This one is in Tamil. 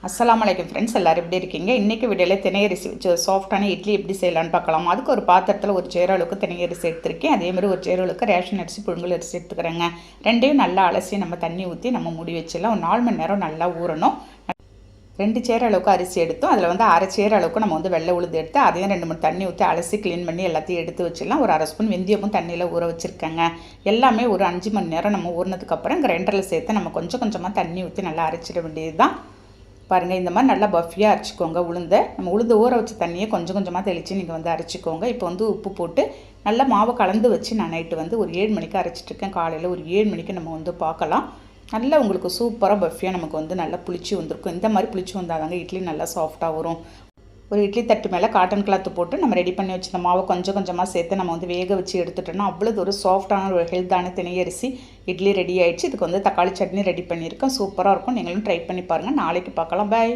அஸ்ஸலாமு அலைக்கும் ஃப்ரெண்ட்ஸ், எல்லோரும் எப்படி இருக்கீங்க? இன்றைக்கி வீடியோவில் தினையரிசி வச்சு ஒரு சாஃப்டான இட்லி எப்படி செய்யலான்னு பார்க்கலாம். அதுக்கு ஒரு பாத்திரத்தில் ஒரு சேர் அளவுக்கு தினையரிசி எடுத்துருக்கேன். அதேமாதிரி ஒரு சேர் அளவுக்கு ரேஷன் அரிசி, புழுங்கல் அரிசி எடுத்துக்கிறேங்க. ரெண்டையும் நல்லா அலசி நம்ம தண்ணி ஊற்றி நம்ம மூடி வச்சிடலாம். ஒரு 4 மணி நேரம் நல்லா ஊறணும். 2 சேர் அளவுக்கு அரிசி எடுத்தோம். அதில் வந்து அரை சேர் அளவுக்கு நம்ம வந்து வெள்ளை உளுந்து எடுத்து அதையும் 2 மணி தண்ணி ஊற்றி அலசி க்ளீன் பண்ணி எல்லாத்தையும் எடுத்து வச்சிடலாம். ஒரு அரை ஸ்பூன் வெந்தயமும் தண்ணியில் ஊற வச்சுருக்கேங்க. எல்லாமே ஒரு 5 மணி நேரம் நம்ம ஊறினதுக்கப்புறம் கிரைண்டரில் சேர்த்து நம்ம கொஞ்சம் கொஞ்சமாக தண்ணி ஊற்றி நல்லா அரைச்சிட வேண்டியது தான். பாருங்கள், இந்த மாதிரி நல்லா பஃபியாக அரைச்சிக்கோங்க. நம்ம உளுந்து ஊற வச்ச தண்ணியை கொஞ்சம் கொஞ்சமாக தெளித்து நீங்கள் வந்து அரைச்சிக்கோங்க. இப்போ வந்து உப்பு போட்டு நல்லா மாவை கலந்து வச்சு நான் நைட்டு வந்து ஒரு 7 மணிக்கு அரைச்சிட்ருக்கேன். காலையில் ஒரு 7 மணிக்கு நம்ம வந்து பார்க்கலாம். நல்லா உங்களுக்கு சூப்பராக பஃபியாக நமக்கு வந்து நல்லா புளிச்சு வந்திருக்கும். இந்த மாதிரி புளிச்சு வந்தால் தாங்க இட்லி நல்லா சாஃப்டாக வரும். ஒரு இட்லி தட்டு மேலே காட்டன் கிளாத்து போட்டு நம்ம ரெடி பண்ணி வச்சுருந்த மாவை கொஞ்சம் கொஞ்சமாக சேர்த்து நம்ம வந்து வேக வச்சு எடுத்துட்டோம்னா அவ்வளோ ஒரு சாஃப்டான ஒரு ஹெல்த்தான தினையரிசி இட்லி ரெடி ஆகிடுச்சு. இதுக்கு வந்து தக்காளி சட்னி ரெடி பண்ணியிருக்கேன். சூப்பராக இருக்கும். நீங்களும் ட்ரை பண்ணி பாருங்கள். நாளைக்கு பார்க்கலாம். பாய்.